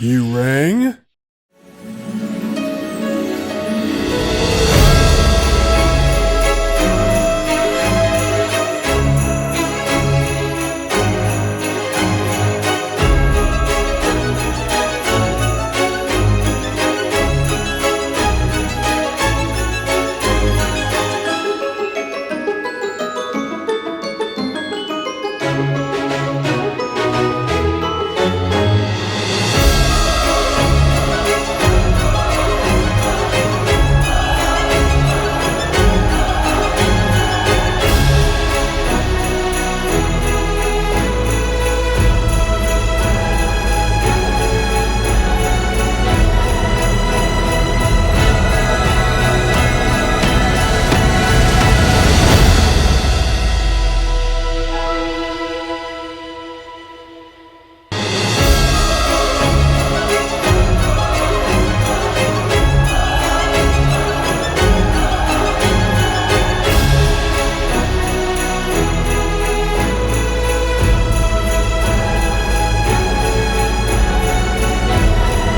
You rang?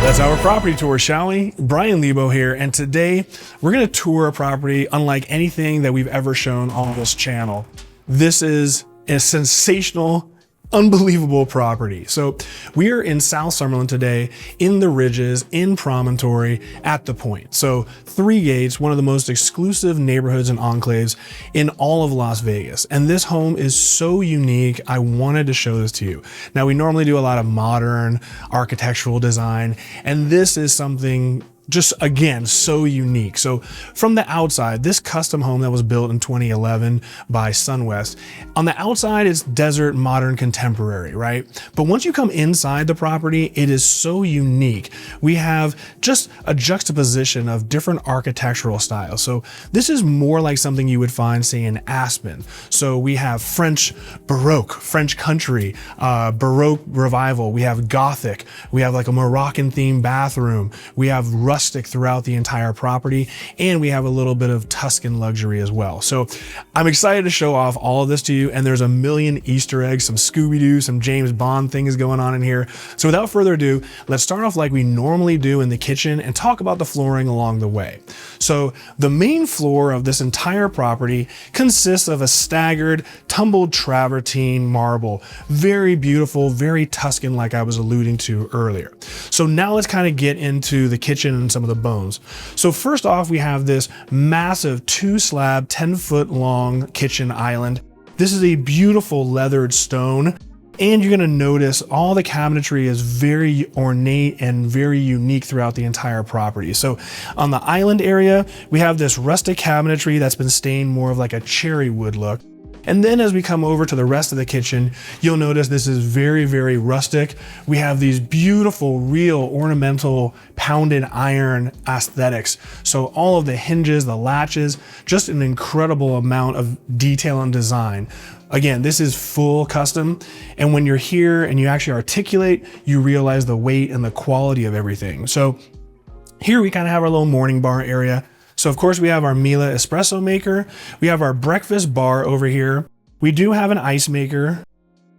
That's our property tour, shall we? Bryan Lebo here, and today we're going to tour a property unlike anything that we've ever shown on this channel. This is a sensational, unbelievable property. So we are in South Summerlin today, in the Ridges, in Promontory, at the Pointe. So 3 gates, one of the most exclusive neighborhoods and enclaves in all of Las Vegas. And this home is so unique, I wanted to show this to you. Now, we normally do a lot of modern architectural design, and this is something just, again, so unique. So from the outside, this custom home that was built in 2011 by Sunwest, on the outside it's desert, modern, contemporary, right? But once you come inside the property, it is so unique. We have just a juxtaposition of different architectural styles. So this is more like something you would find, say, in Aspen. So we have French Baroque, French country, Baroque revival. We have Gothic. We have like a Moroccan themed bathroom. We have rustic throughout the entire property, and we have a little bit of Tuscan luxury as well. So I'm excited to show off all of this to you, and there's a million Easter eggs, some Scooby-Doo, some James Bond things going on in here. So without further ado, let's start off like we normally do in the kitchen and talk about the flooring along the way. So the main floor of this entire property consists of a staggered, tumbled travertine marble. Very beautiful, very Tuscan, like I was alluding to earlier. So now let's kind of get into the kitchen and some of the bones. So first off, we have this massive 2-slab, 10-foot long kitchen island. This is a beautiful leathered stone, and you're gonna notice all the cabinetry is very ornate and very unique throughout the entire property. So on the island area, we have this rustic cabinetry that's been stained more of like a cherry wood look. And then as we come over to the rest of the kitchen, you'll notice this is very, very rustic. We have these beautiful, real ornamental pounded iron aesthetics. So all of the hinges, the latches, just an incredible amount of detail and design. Again, this is full custom. And when you're here and you actually articulate, you realize the weight and the quality of everything. So here we kind of have our little morning bar area. So of course we have our Miele espresso maker. We have our breakfast bar over here. We do have an ice maker.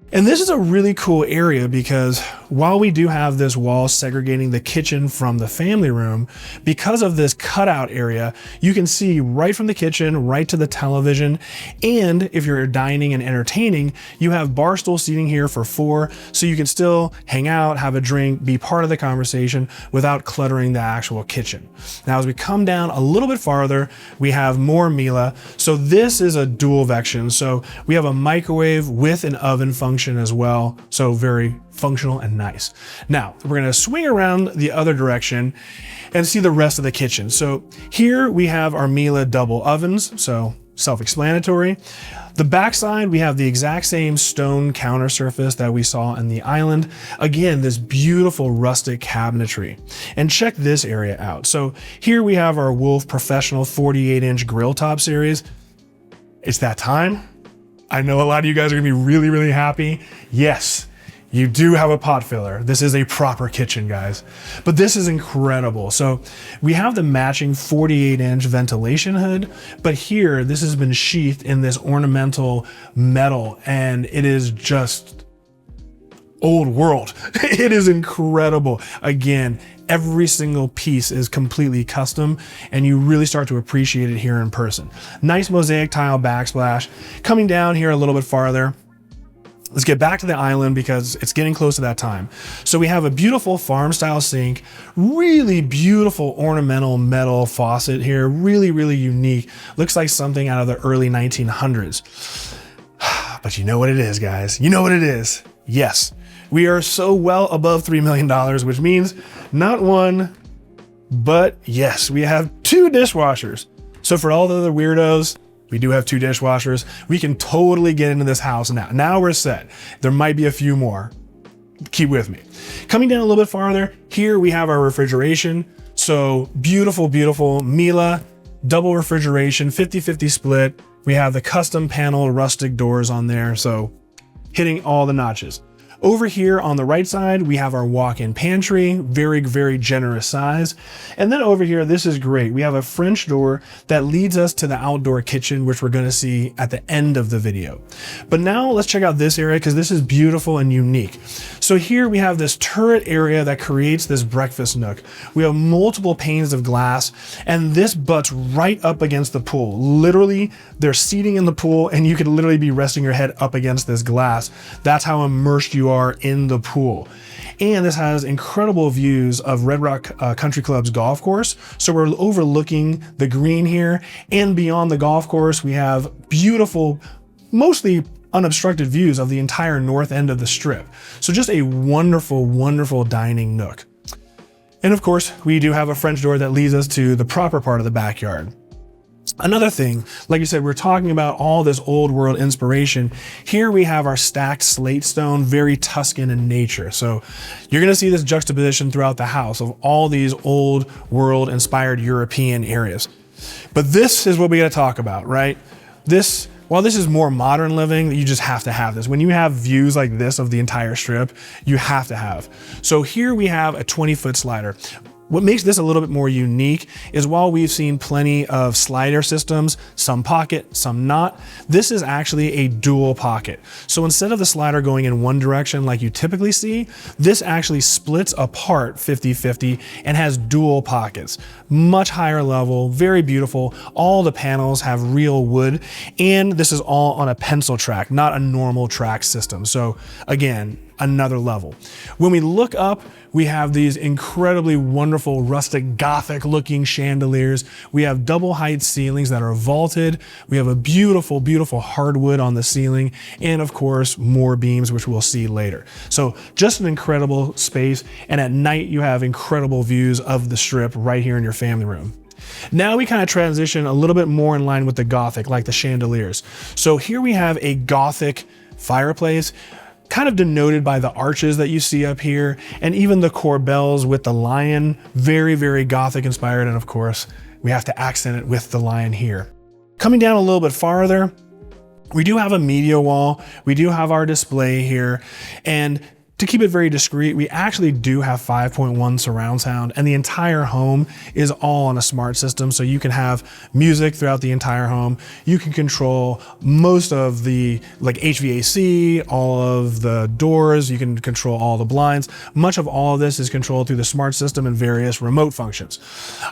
And this is a really cool area because while we do have this wall segregating the kitchen from the family room, because of this cutout area, you can see right from the kitchen, right to the television. And if you're dining and entertaining, you have bar stool seating here for 4, so you can still hang out, have a drink, be part of the conversation without cluttering the actual kitchen. Now, as we come down a little bit farther, we have more Miele. So this is a dual vection. So we have a microwave with an oven function as well. So very functional and nice. Now we're going to swing around the other direction and see the rest of the kitchen. So here we have our Miele double ovens. So self-explanatory. The backside, we have the exact same stone counter surface that we saw in the island. Again, this beautiful rustic cabinetry. And check this area out. So here we have our Wolf Professional 48-inch grill top series. It's that time. I know a lot of you guys are gonna be really, really happy. Yes, you do have a pot filler. This is a proper kitchen, guys. But this is incredible. So we have the matching 48-inch ventilation hood, but here, this has been sheathed in this ornamental metal, and it is just old world. It is incredible. Again, every single piece is completely custom, and you really start to appreciate it here in person. Nice mosaic tile backsplash. Coming down here a little bit farther, let's get back to the island because it's getting close to that time. So we have a beautiful farm style sink, really beautiful ornamental metal faucet here, really, really unique. Looks like something out of the early 1900s. But you know what it is, guys. You know what it is. Yes, we are so well above $3 million, which means not one, but yes, we have 2 dishwashers. So for all the other weirdos, we do have 2 dishwashers. We can totally get into this house now. Now we're set. There might be a few more. Keep with me. Coming down a little bit farther, here we have our refrigeration. So beautiful, beautiful Miele double refrigeration, 50-50 split. We have the custom panel rustic doors on there. So hitting all the notches. Over here on the right side, we have our walk-in pantry, very, very generous size. And then over here, this is great. We have a French door that leads us to the outdoor kitchen, which we're gonna see at the end of the video. But now let's check out this area because this is beautiful and unique. So here we have this turret area that creates this breakfast nook. We have multiple panes of glass, and this butts right up against the pool. Literally, there's seating in the pool, and you could literally be resting your head up against this glass. That's how immersed you are in the pool. And this has incredible views of Red Rock Country Club's golf course. So we're overlooking the green here, and beyond the golf course, we have beautiful, mostly unobstructed views of the entire north end of the strip. So just a wonderful, wonderful dining nook. And of course, we do have a French door that leads us to the proper part of the backyard. Another thing, like you said, we're talking about all this old world inspiration. Here we have our stacked slate stone, very Tuscan in nature. So you're gonna see this juxtaposition throughout the house of all these old world inspired European areas. But this is what we gotta talk about, right? While this is more modern living, you just have to have this. When you have views like this of the entire strip, you have to have. So here we have a 20-foot slider. What makes this a little bit more unique is while we've seen plenty of slider systems, some pocket, some not, this is actually a dual pocket. So instead of the slider going in one direction like you typically see, this actually splits apart 50-50 and has dual pockets. Much higher level, very beautiful. All the panels have real wood, and this is all on a pencil track, not a normal track system. So again, another level. When we look up, we have these incredibly wonderful rustic Gothic looking chandeliers. We have double height ceilings that are vaulted. We have a beautiful, beautiful hardwood on the ceiling, and of course, more beams, which we'll see later. So just an incredible space. And at night, you have incredible views of the strip right here in your family room. Now we kind of transition a little bit more in line with the Gothic, like the chandeliers. So here we have a Gothic fireplace, kind of denoted by the arches that you see up here, and even the corbels with the lion, very, very Gothic inspired. And of course, we have to accent it with the lion here. Coming down a little bit farther, we do have a media wall. We do have our display here. And to keep it very discreet, we actually do have 5.1 surround sound, and the entire home is all on a smart system. So you can have music throughout the entire home. You can control most of the HVAC, all of the doors. You can control all the blinds. Much of all of this is controlled through the smart system and various remote functions.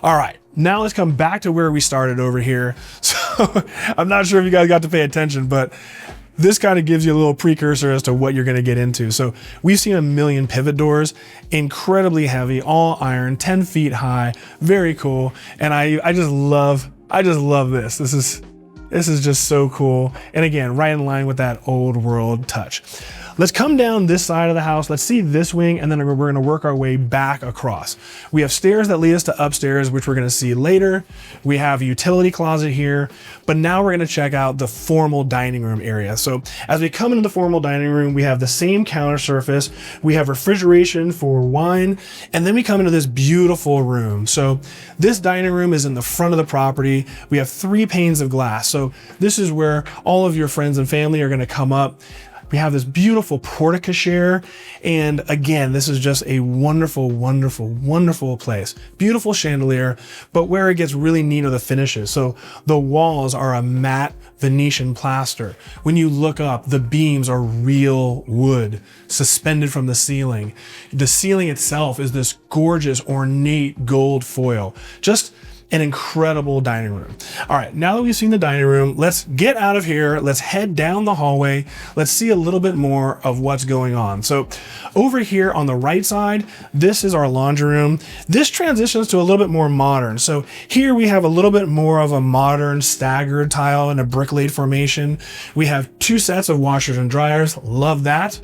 All right, now let's come back to where we started over here. So I'm not sure if you guys got to pay attention, but this kind of gives you a little precursor as to what you're going to get into. So we've seen a million pivot doors, incredibly heavy, all iron, 10 feet high, very cool. And I just love this. This is just so cool. And again, right in line with that old world touch. Let's come down this side of the house. Let's see this wing, and then we're going to work our way back across. We have stairs that lead us to upstairs, which we're going to see later. We have a utility closet here, but now we're going to check out the formal dining room area. So as we come into the formal dining room, we have the same counter surface. We have refrigeration for wine, and then we come into this beautiful room. So this dining room is in the front of the property. We have 3 panes of glass. So this is where all of your friends and family are going to come up. We have this beautiful porte-cochere. And again, this is just a wonderful, wonderful, wonderful place. Beautiful chandelier, but where it gets really neat are the finishes. So the walls are a matte Venetian plaster. When you look up, the beams are real wood suspended from the ceiling. The ceiling itself is this gorgeous, ornate gold foil. Just an incredible dining room. All right, now that we've seen the dining room, let's get out of here. Let's head down the hallway. Let's see a little bit more of what's going on. So over here on the right side, this is our laundry room. This transitions to a little bit more modern. So here we have a little bit more of a modern staggered tile and a brick laid formation. We have 2 sets of washers and dryers. Love that.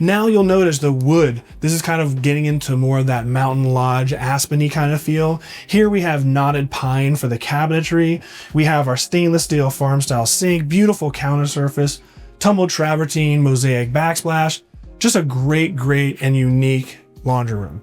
Now you'll notice the wood. This is kind of getting into more of that mountain lodge, aspeny kind of feel. Here we have knotted pine for the cabinetry. We have our stainless steel farm style sink, beautiful counter surface, tumbled travertine, mosaic backsplash. Just a great, great and unique laundry room.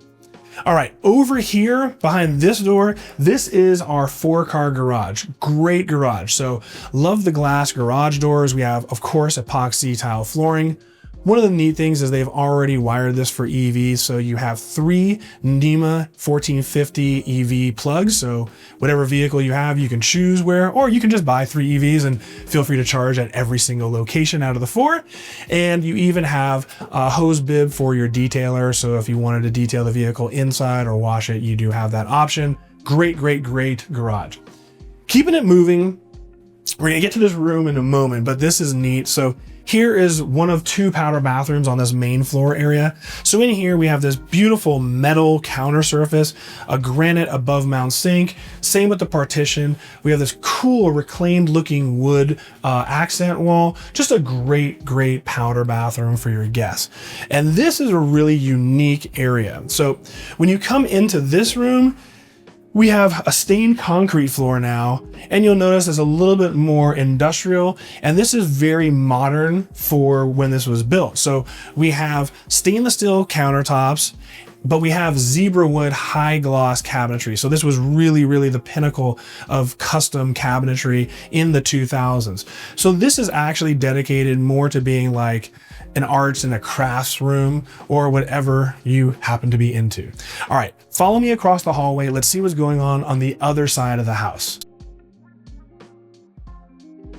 All right, over here behind this door, this is our 4-car garage. Great garage. So love the glass garage doors. We have, of course, epoxy tile flooring. One of the neat things is they've already wired this for EVs. So you have 3 NEMA 1450 EV plugs. So whatever vehicle you have, you can choose where, or you can just buy 3 EVs and feel free to charge at every single location out of the 4. And you even have a hose bib for your detailer. So if you wanted to detail the vehicle inside or wash it, you do have that option. Great, great, great garage. Keeping it moving. We're gonna get to this room in a moment, but this is neat. So here is one of 2 powder bathrooms on this main floor area. So in here we have this beautiful metal counter surface, a granite above mount sink. Same with the partition. We have this cool reclaimed looking wood accent wall. Just a great, great powder bathroom for your guests. And this is a really unique area. So when you come into this room, we have a stained concrete floor now, and you'll notice it's a little bit more industrial, and this is very modern for when this was built. So we have stainless steel countertops, but we have zebra wood high gloss cabinetry. So this was really, really the pinnacle of custom cabinetry in the 2000s. So this is actually dedicated more to being like an arts and a crafts room or whatever you happen to be into. All right, follow me across the hallway. Let's see what's going on the other side of the house.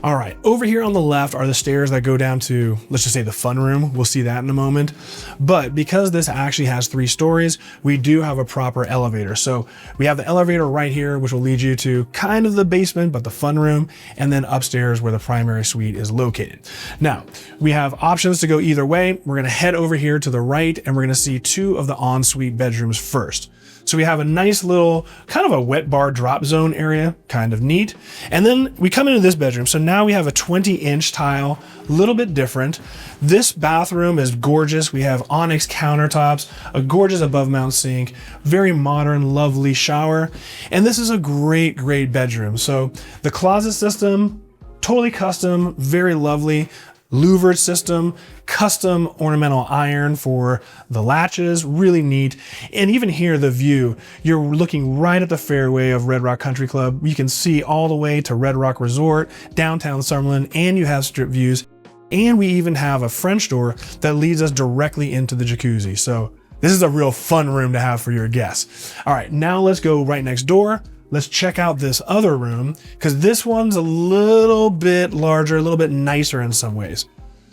All right, over here on the left are the stairs that go down to, let's just say, the fun room. We'll see that in a moment. But because this actually has 3 stories, we do have a proper elevator. So we have the elevator right here, which will lead you to kind of the basement, but the fun room, and then upstairs where the primary suite is located. Now, we have options to go either way. We're gonna head over here to the right, and we're gonna see 2 of the ensuite bedrooms first. So we have a nice little kind of a wet bar drop zone area, kind of neat. And then we come into this bedroom. So now we have a 20-inch tile, a little bit different. This bathroom is gorgeous. We have onyx countertops, a gorgeous above mount sink, very modern, lovely shower. And this is a great, great bedroom. So the closet system, totally custom, very lovely. Louvered system, custom ornamental iron for the latches, really neat. And even here, the view, you're looking right at the fairway of Red Rock Country Club. You can see all the way to Red Rock Resort, downtown Summerlin, and you have strip views. And we even have a French door that leads us directly into the jacuzzi. So this is a real fun room to have for your guests. All right, now let's go right next door. Let's check out this other room, because this one's a little bit larger, a little bit nicer in some ways.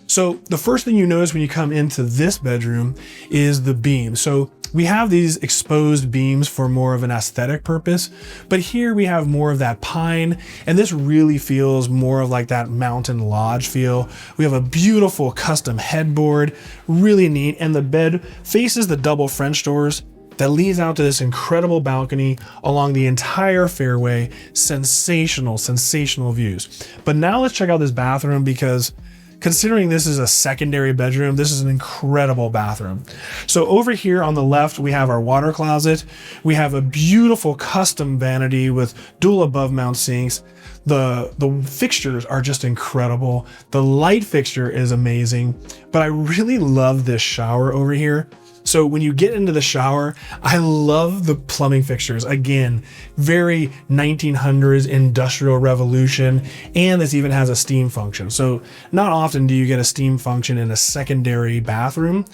So the first thing you notice when you come into this bedroom is the beam. So we have these exposed beams for more of an aesthetic purpose, but here we have more of that pine, and this really feels more of like that mountain lodge feel. We have a beautiful custom headboard, really neat, and the bed faces the double French doors that leads out to this incredible balcony along the entire fairway. Sensational, sensational views. But now let's check out this bathroom, because considering this is a secondary bedroom, this is an incredible bathroom. So over here on the left, we have our water closet. We have a beautiful custom vanity with dual above mount sinks. The fixtures are just incredible. The light fixture is amazing, but I really love this shower over here. So when you get into the shower, I love the plumbing fixtures. Again, very 1900s industrial revolution, and this even has a steam function. So not often do you get a steam function in a secondary bathroom.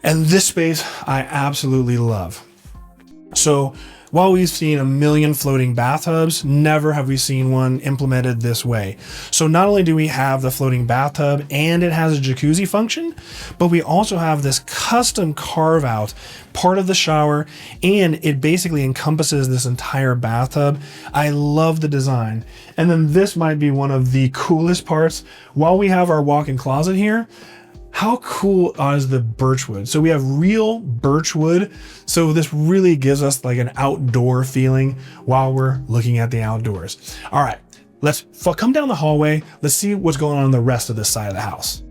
And this space I absolutely love. So while we've seen a million floating bathtubs, never have we seen one implemented this way. So not only do we have the floating bathtub and it has a jacuzzi function, but we also have this custom carve out part of the shower, and it basically encompasses this entire bathtub. I love the design. And then this might be one of the coolest parts. While we have our walk-in closet here, how cool is the birchwood? So we have real birchwood. So this really gives us like an outdoor feeling while we're looking at the outdoors. All right, let's come down the hallway. Let's see what's going on the rest of this side of the house.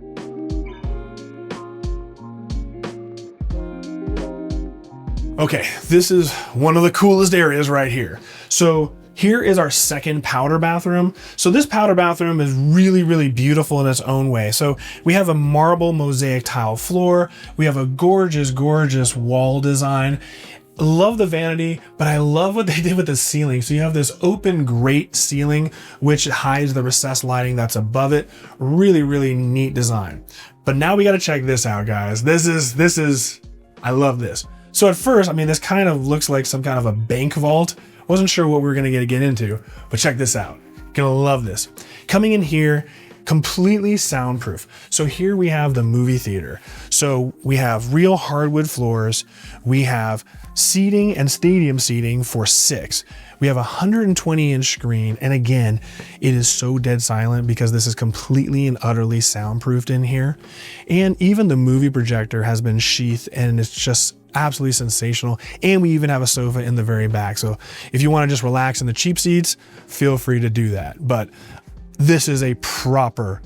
Okay, this is one of the coolest areas right here. So here is our second powder bathroom. So this powder bathroom is really, really beautiful in its own way. So we have a marble mosaic tile floor. We have a gorgeous, gorgeous wall design. Love the vanity, but I love what they did with the ceiling. So you have this open grate ceiling, which hides the recessed lighting that's above it. Really, really neat design. But now we got to check this out, guys. This is, I love this. So at first, I mean, this kind of looks like some kind of a bank vault. Wasn't sure what we were gonna get into, but check this out. Gonna love this. Coming in here, completely soundproof. So here we have the movie theater. So we have real hardwood floors. We have seating and stadium seating for 6. We have a 120-inch screen. And again, it is so dead silent because this is completely and utterly soundproofed in here. And even the movie projector has been sheathed, and it's just absolutely sensational. And we even have a sofa in the very back. So if you want to just relax in the cheap seats, feel free to do that. But this is a proper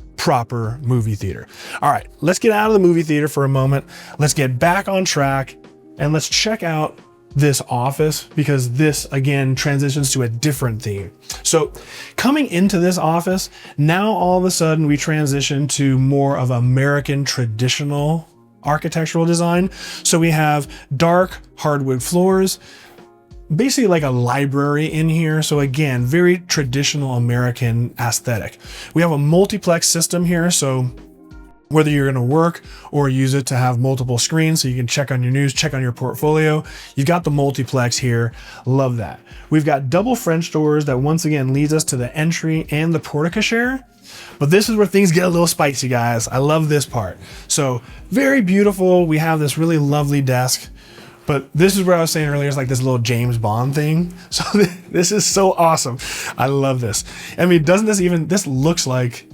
movie theater. All right, let's get out of the movie theater for a moment. Let's get back on track and let's check out this office, because this again transitions to a different theme. So coming into this office, now all of a sudden we transition to more of American traditional architectural design. So we have dark hardwood floors, basically like a library in here. So again, very traditional American aesthetic. We have a multiplex system here. So whether you're going to work or use it to have multiple screens so you can check on your news, check on your portfolio, you've got the multiplex here. Love that. We've got double French doors that once again leads us to the entry and the porte-cochere. But this is where things get a little spicy, guys. I love this part. So very beautiful. We have this really lovely desk. But this is where I was saying earlier, it's like this little James Bond thing. So this is so awesome. I love this. I mean, doesn't this looks like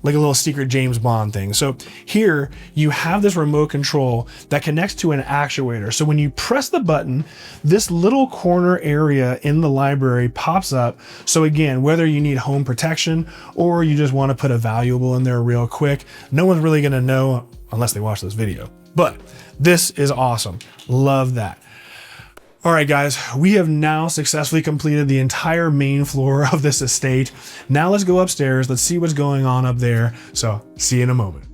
a little secret James Bond thing. So here you have this remote control that connects to an actuator. So when you press the button, this little corner area in the library pops up. So again, whether you need home protection or you just want to put a valuable in there real quick, no one's really going to know unless they watch this video. But this is awesome. Love that. All right, guys, we have now successfully completed the entire main floor of this estate. Now let's go upstairs. Let's see what's going on up there. So see you in a moment.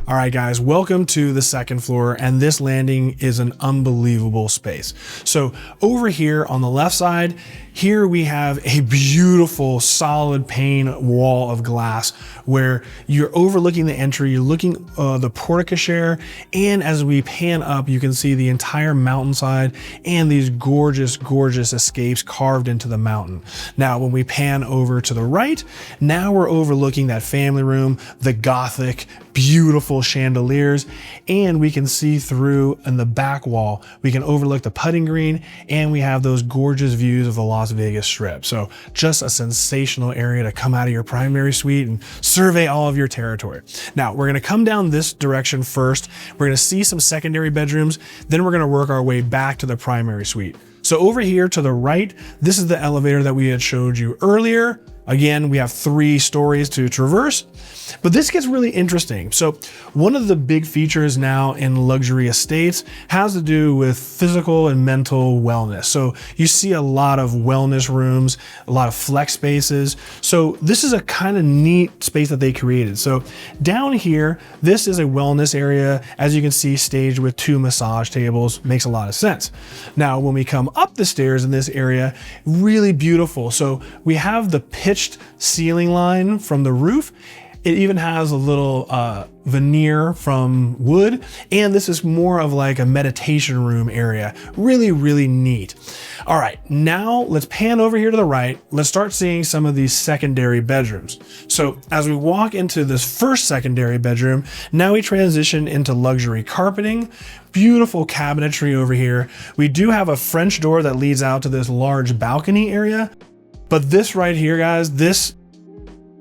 All right, guys, welcome to the second floor, and this landing is an unbelievable space. So over here on the left side, here we have a beautiful solid pane wall of glass where you're overlooking the entry, you're looking the porte-cochere, and as we pan up, you can see the entire mountainside and these gorgeous, gorgeous escapes carved into the mountain. Now, when we pan over to the right, now we're overlooking that family room, the Gothic, beautiful chandeliers, and we can see through in the back wall. We can overlook the putting green, and we have those gorgeous views of the Las Vegas Strip. So just a sensational area to come out of your primary suite and survey all of your territory. Now we're going to come down this direction first. We're going to see some secondary bedrooms, then we're going to work our way back to the primary suite. So over here to the right, this is the elevator that we had showed you earlier. Again, we have 3 stories to traverse, but this gets really interesting. So one of the big features now in luxury estates has to do with physical and mental wellness. So you see a lot of wellness rooms, a lot of flex spaces. So this is a kind of neat space that they created. So down here, this is a wellness area, as you can see, staged with 2 massage tables. Makes a lot of sense. Now, when we come up the stairs in this area, really beautiful. So we have the pitched ceiling line from the roof. It even has a little veneer from wood, and this is more of like a meditation room area. Really, really neat. All right, now let's pan over here to the right. Let's start seeing some of these secondary bedrooms. So as we walk into this first secondary bedroom, now we transition into luxury carpeting. Beautiful cabinetry over here. We do have a French door that leads out to this large balcony area. But this right here, guys, this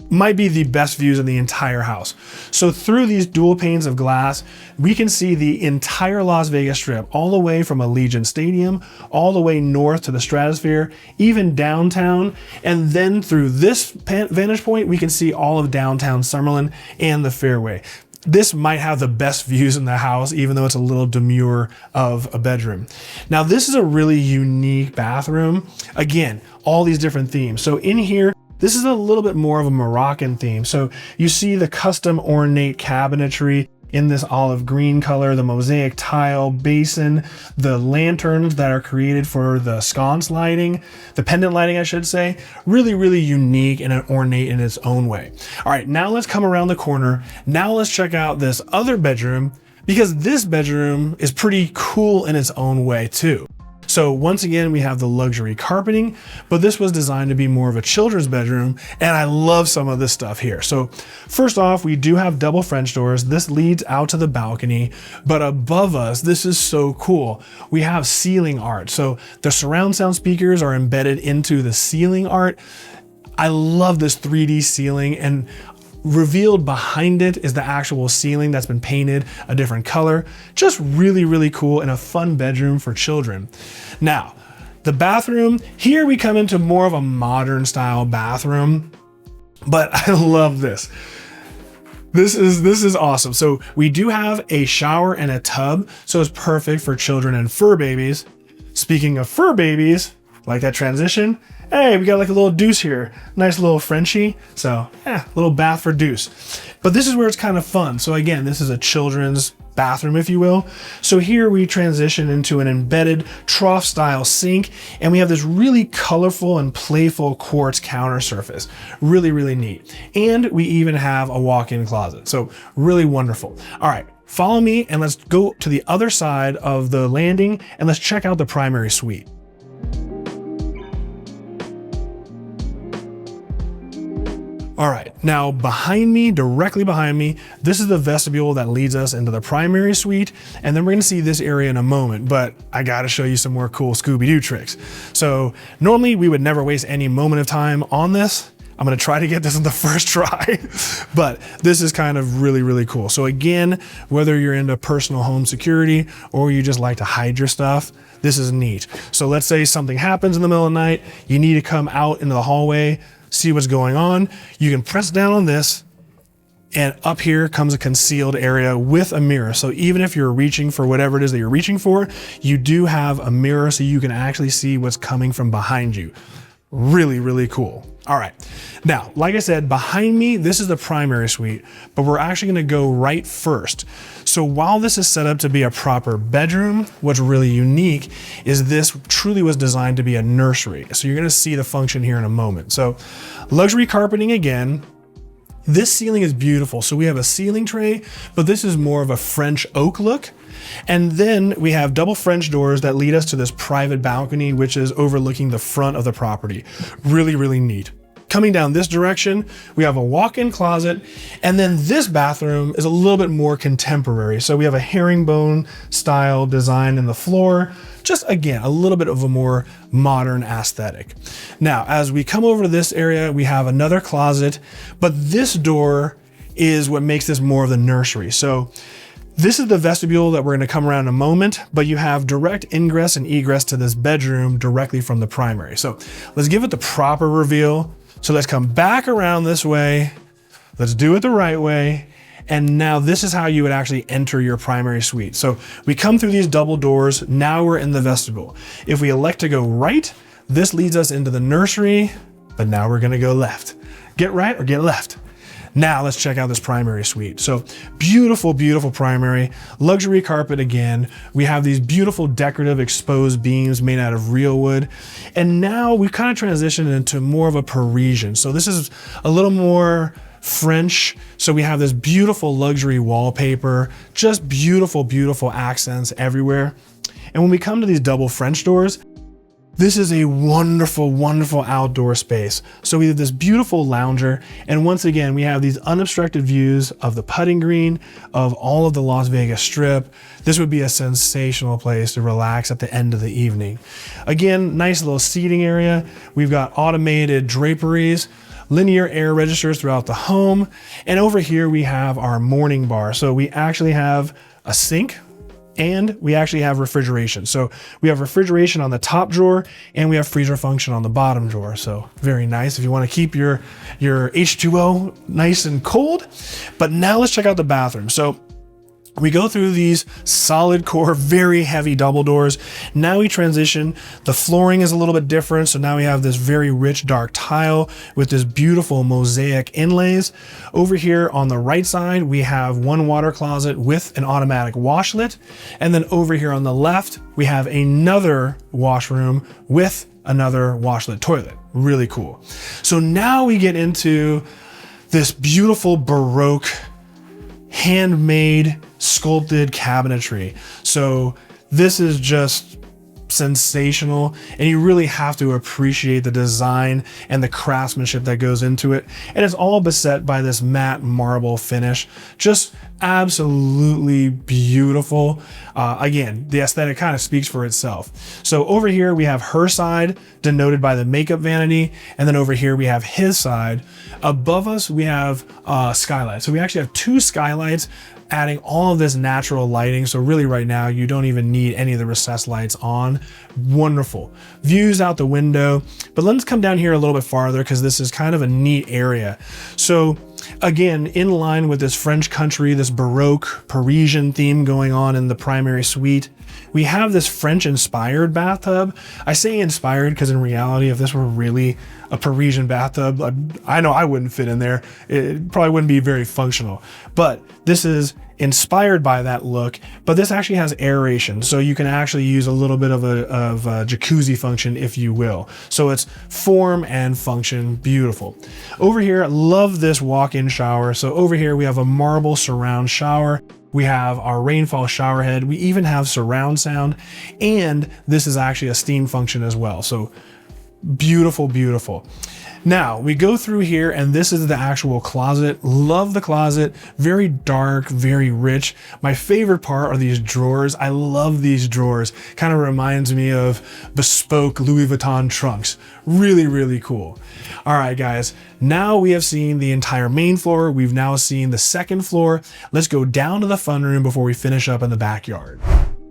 might be the best views in the entire house. So through these dual panes of glass, we can see the entire Las Vegas Strip, all the way from Allegiant Stadium, all the way north to the Stratosphere, even downtown. And then through this vantage point, we can see all of downtown Summerlin and the fairway. This might have the best views in the house, even though it's a little demure of a bedroom. Now, this is a really unique bathroom. Again, all these different themes. So in here, this is a little bit more of a Moroccan theme. So you see the custom ornate cabinetry in this olive green color, the mosaic tile basin, the lanterns that are created for the sconce lighting, the pendant lighting, I should say. Really, really unique and ornate in its own way. All right, now let's come around the corner. Now let's check out this other bedroom, because this bedroom is pretty cool in its own way too. So once again, we have the luxury carpeting, but this was designed to be more of a children's bedroom, and I love some of this stuff here. So first off, we do have double French doors. This leads out to the balcony, but above us, this is so cool. We have ceiling art. So the surround sound speakers are embedded into the ceiling art. I love this 3D ceiling, and revealed behind it is the actual ceiling that's been painted a different color. Just really, really cool and a fun bedroom for children. Now, the bathroom, here we come into more of a modern style bathroom, but I love this. This is awesome. So we do have a shower and a tub, so it's perfect for children and fur babies. Speaking of fur babies, like that transition, hey, we got like a little Deuce here. Nice little Frenchie. So yeah, little bath for Deuce. But this is where it's kind of fun. So again, this is a children's bathroom, if you will. So here we transition into an embedded trough style sink, and we have this really colorful and playful quartz counter surface. Really, really neat. And we even have a walk-in closet. So really wonderful. All right, follow me and let's go to the other side of the landing and let's check out the primary suite. All right, now behind me, directly behind me, this is the vestibule that leads us into the primary suite. And then we're gonna see this area in a moment, but I gotta show you some more cool Scooby-Doo tricks. So normally we would never waste any moment of time on this. I'm gonna try to get this on the first try, but this is kind of really, really cool. So again, whether you're into personal home security or you just like to hide your stuff, this is neat. So let's say something happens in the middle of the night, you need to come out into the hallway, see what's going on. You can press down on this, and up here comes a concealed area with a mirror. So even if you're reaching for whatever it is that you're reaching for, you do have a mirror so you can actually see what's coming from behind you. Really, really cool. All right. Now, like I said, behind me, this is the primary suite, but we're actually going to go right first. So while this is set up to be a proper bedroom, what's really unique is this truly was designed to be a nursery. So you're going to see the function here in a moment. So luxury carpeting again. This ceiling is beautiful. So we have a ceiling tray, but this is more of a French oak look. And then we have double French doors that lead us to this private balcony, which is overlooking the front of the property. Really, really neat. Coming down this direction, we have a walk-in closet, and then this bathroom is a little bit more contemporary. So we have a herringbone style design in the floor. Just again, a little bit of a more modern aesthetic. Now, as we come over to this area, we have another closet, but this door is what makes this more of the nursery. So this is the vestibule that we're going to come around in a moment, but you have direct ingress and egress to this bedroom directly from the primary. So let's give it the proper reveal. So let's come back around this way. Let's do it the right way. And now this is how you would actually enter your primary suite. So we come through these double doors. Now we're in the vestibule. If we elect to go right, this leads us into the nursery, but now we're gonna go left. Get right or get left. Now let's check out this primary suite. So beautiful, beautiful primary, luxury carpet again. We have these beautiful decorative exposed beams made out of real wood. And now we've kind of transitioned into more of a Parisian. So this is a little more French. So we have this beautiful luxury wallpaper, just beautiful, beautiful accents everywhere. And when we come to these double French doors, this is a wonderful, wonderful outdoor space. So we have this beautiful lounger. And once again, we have these unobstructed views of the putting green, of all of the Las Vegas Strip. This would be a sensational place to relax at the end of the evening. Again, nice little seating area. We've got automated draperies, linear air registers throughout the home. And over here we have our morning bar. So we actually have a sink and we actually have refrigeration. So we have refrigeration on the top drawer and we have freezer function on the bottom drawer. So very nice if you want to keep your H2O nice and cold. But now let's check out the bathroom. So we go through these solid core, very heavy double doors. Now we transition. The flooring is a little bit different. So now we have this very rich dark tile with this beautiful mosaic inlays. Over here on the right side, we have one water closet with an automatic washlet. And then over here on the left, we have another washroom with another washlet toilet. Really cool. So now we get into this beautiful Baroque handmade sculpted cabinetry. So this is just sensational, and you really have to appreciate the design and the craftsmanship that goes into it. And it's all beset by this matte marble finish. Just absolutely beautiful. Again, the aesthetic kind of speaks for itself. So over here we have her side denoted by the makeup vanity, and then over here we have his side. Above us we have skylights. So we actually have two skylights adding all of this natural lighting. So really right now you don't even need any of the recessed lights on. Wonderful views out the window. But let's come down here a little bit farther because this is kind of a neat area. So again, in line with this French country, this Baroque Parisian theme going on in the primary suite, we have this French inspired bathtub. I say inspired because in reality, if this were really a Parisian bathtub, I know I wouldn't fit in there. It probably wouldn't be very functional, but this is inspired by that look, but this actually has aeration. So you can actually use a little bit of a jacuzzi function, if you will. So it's form and function, beautiful. Over here, I love this walk-in shower. So over here, we have a marble surround shower. We have our rainfall shower head. We even have surround sound, and this is actually a steam function as well. So beautiful, beautiful. Now we go through here, and this is the actual closet. Love the closet, very dark, very rich. My favorite part are these drawers. I love these drawers. Kind of reminds me of bespoke Louis Vuitton trunks. Really, really cool. All right, guys, now we have seen the entire main floor. We've now seen the second floor. Let's go down to the fun room before we finish up in the backyard.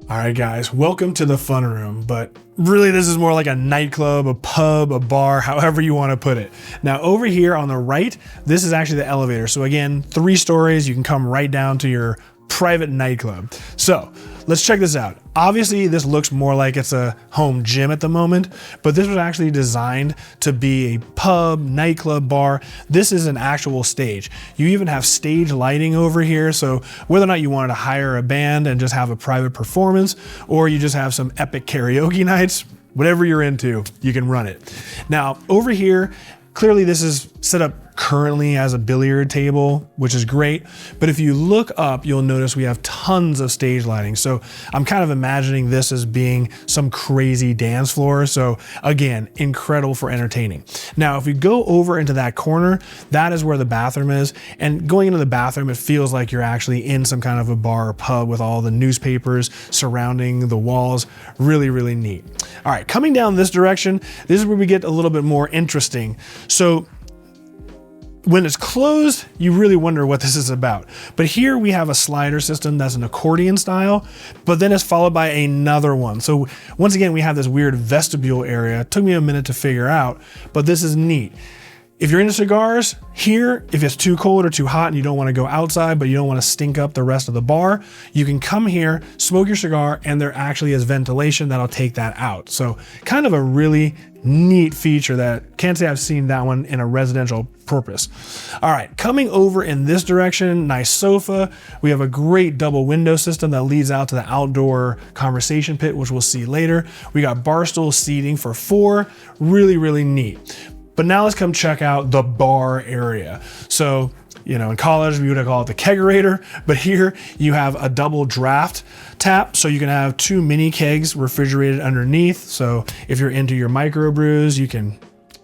All right, guys, welcome to the fun room, but really this is more like a nightclub, a pub, a bar, however you want to put it. Now over here on the right, this is actually the elevator. So again, 3 stories, you can come right down to your private nightclub. So let's check this out. Obviously this looks more like it's a home gym at the moment, but this was actually designed to be a pub, nightclub, bar. This is an actual stage. You even have stage lighting over here. So whether or not you wanted to hire a band and just have a private performance, or you just have some epic karaoke nights, whatever you're into, you can run it. Now over here, clearly this is set up currently as a billiard table, which is great. But if you look up, you'll notice we have tons of stage lighting. So I'm kind of imagining this as being some crazy dance floor. So again, incredible for entertaining. Now, if we go over into that corner, that is where the bathroom is. And going into the bathroom, it feels like you're actually in some kind of a bar or pub with all the newspapers surrounding the walls. Really, really neat. All right, coming down this direction, this is where we get a little bit more interesting. So when it's closed, you really wonder what this is about. But here we have a slider system that's an accordion style, but then it's followed by another one. So once again, we have this weird vestibule area. It took me a minute to figure out, but this is neat. If you're into cigars, here, if it's too cold or too hot and you don't want to go outside, but you don't want to stink up the rest of the bar, you can come here, smoke your cigar, and there actually is ventilation that'll take that out. So kind of a really neat feature that can't say I've seen that one in a residential purpose. All right, coming over in this direction, nice sofa. We have a great double window system that leads out to the outdoor conversation pit, which we'll see later. We got bar stool seating for 4, really, really neat. But now let's come check out the bar area. So, you know, in college, we would call it the kegerator, but here you have a double draft tap. So you can have 2 mini kegs refrigerated underneath. So if you're into your microbrews, you can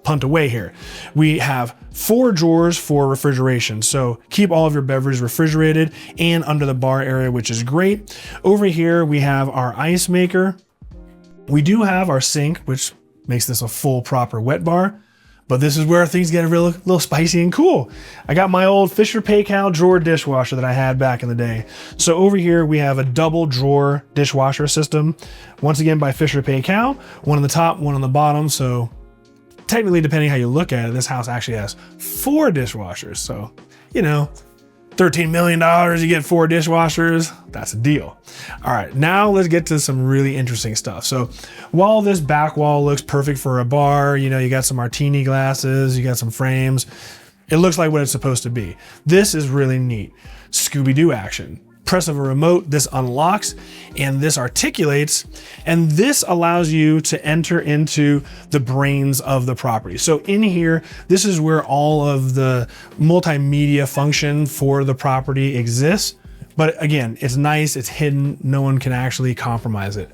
punt away here. We have 4 drawers for refrigeration. So keep all of your beverages refrigerated and under the bar area, which is great. Over here, we have our ice maker. We do have our sink, which makes this a full proper wet bar. But this is where things get a little spicy and cool. I got my old Fisher Paykel drawer dishwasher that I had back in the day. So over here, we have a double drawer dishwasher system. Once again, by Fisher Paykel, one on the top, one on the bottom. So technically, depending how you look at it, this house actually has 4 dishwashers. So, you know, $13 million, you get 4 dishwashers, that's a deal. All right, now let's get to some really interesting stuff. So while this back wall looks perfect for a bar, you know, you got some martini glasses, you got some frames, it looks like what it's supposed to be. This is really neat. Scooby-Doo action. Press of a remote, this unlocks and this articulates, and this allows you to enter into the brains of the property. So in here, this is where all of the multimedia function for the property exists. But again, it's nice, it's hidden, no one can actually compromise it.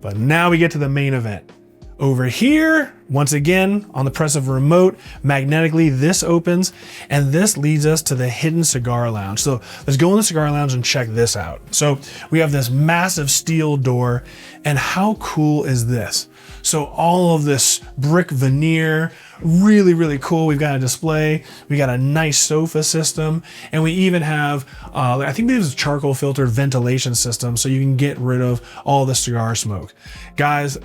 But now we get to the main event. Over here, once again, on the press of a remote, magnetically this opens, and this leads us to the hidden cigar lounge. So let's go in the cigar lounge and check this out. So we have this massive steel door, and how cool is this? So all of this brick veneer, really, really cool. We've got a display, we got a nice sofa system, and we even have, I think this is a charcoal filtered ventilation system, so you can get rid of all the cigar smoke. Guys,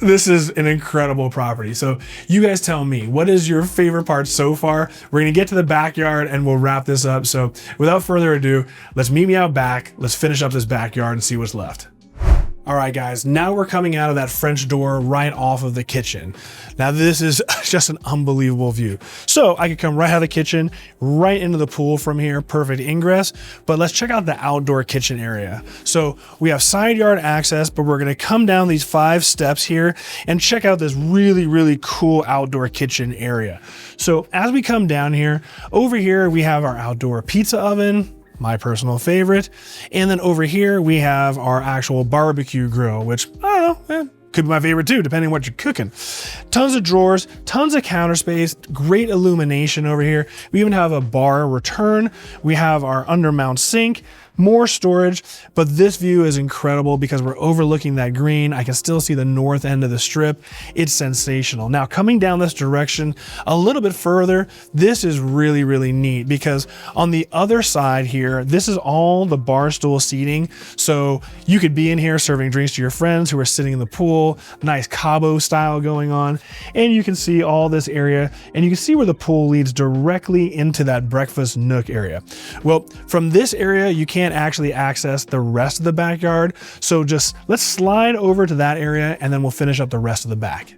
this is an incredible property. So you guys tell me, what is your favorite part so far? We're gonna get to the backyard and we'll wrap this up. So without further ado, let's meet me out back. Let's finish up this backyard and see what's left. All right, guys, now we're coming out of that French door right off of the kitchen. Now this is just an unbelievable view. So I could come right out of the kitchen, right into the pool from here, perfect ingress, but let's check out the outdoor kitchen area. So we have side yard access, but we're gonna come down these 5 steps here and check out this really, really cool outdoor kitchen area. So as we come down here, over here, we have our outdoor pizza oven, my personal favorite. And then over here, we have our actual barbecue grill, which I don't know, could be my favorite too, depending on what you're cooking. Tons of drawers, tons of counter space, great illumination over here. We even have a bar return. We have our undermount sink, more storage, but this view is incredible because we're overlooking that green. I can still see the north end of the strip. It's sensational. Now coming down this direction a little bit further, this is really, really neat because on the other side here, this is all the bar stool seating. So you could be in here serving drinks to your friends who are sitting in the pool, nice Cabo style going on. And you can see all this area and you can see where the pool leads directly into that breakfast nook area. Well, from this area, you can't actually access the rest of the backyard. So just let's slide over to that area and then we'll finish up the rest of the back.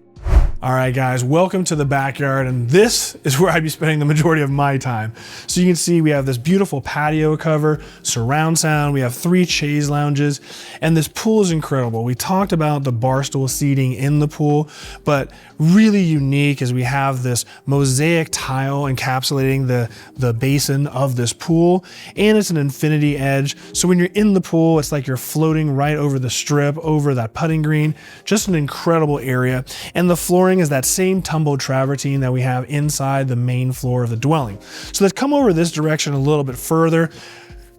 All right, guys, welcome to the backyard, and this is where I'd be spending the majority of my time. So you can see we have this beautiful patio cover, surround sound, we have 3 chaise lounges, and this pool is incredible. We talked about the bar stool seating in the pool, but really unique is we have this mosaic tile encapsulating the basin of this pool, and it's an infinity edge. So when you're in the pool, it's like you're floating right over the strip, over that putting green. Just an incredible area, and the flooring is that same tumbled travertine that we have inside the main floor of the dwelling. So let's come over this direction a little bit further.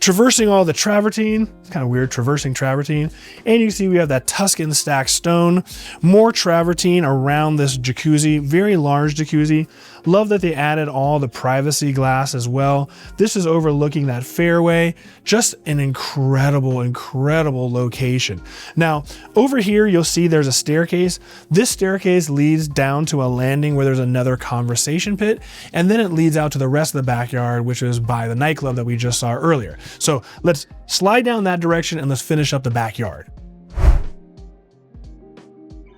traversing all the travertine. It's kind of weird, traversing travertine. And you can see we have that Tuscan stacked stone, more travertine around this jacuzzi, very large jacuzzi. Love that they added all the privacy glass as well. This is overlooking that fairway. Just an incredible, incredible location. Now, over here, you'll see there's a staircase. This staircase leads down to a landing where there's another conversation pit, and then it leads out to the rest of the backyard, which is by the nightclub that we just saw earlier. So let's slide down that direction and let's finish up the backyard.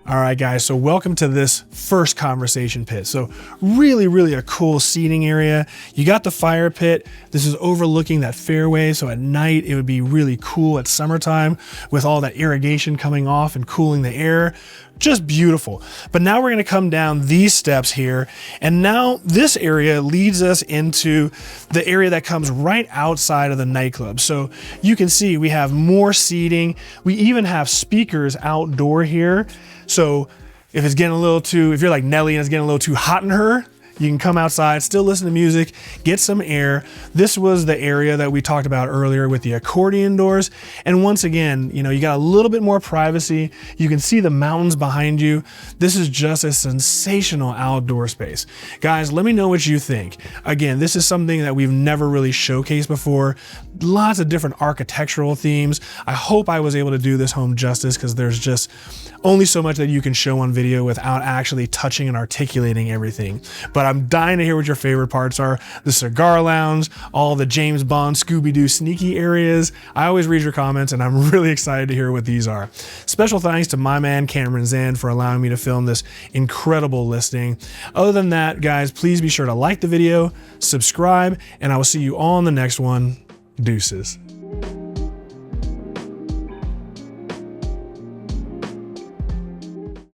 All right, guys, so welcome to this first conversation pit. So really a cool seating area. You got the fire pit. This is overlooking that fairway. So at night, it would be really cool at summertime with all that irrigation coming off and cooling the air. Just beautiful. But now we're gonna come down these steps here. And now this area leads us into the area that comes right outside of the nightclub. So you can see we have more seating. We even have speakers outdoor here. So if it's getting a little too, if you're like Nelly and it's getting a little too hot in her, you can come outside, still listen to music, get some air. This was the area that we talked about earlier with the accordion doors. And once again, you know, you got a little bit more privacy. You can see the mountains behind you. This is just a sensational outdoor space. Guys, let me know what you think. Again, this is something that we've never really showcased before. Lots of different architectural themes. I hope I was able to do this home justice because there's just only so much that you can show on video without actually touching and articulating everything. But I'm dying to hear what your favorite parts are. The cigar lounge, all the James Bond, Scooby-Doo sneaky areas. I always read your comments and I'm really excited to hear what these are. Special thanks to my man, Cameron Zand, for allowing me to film this incredible listing. Other than that, guys, please be sure to like the video, subscribe, and I will see you all in the next one. Deuces.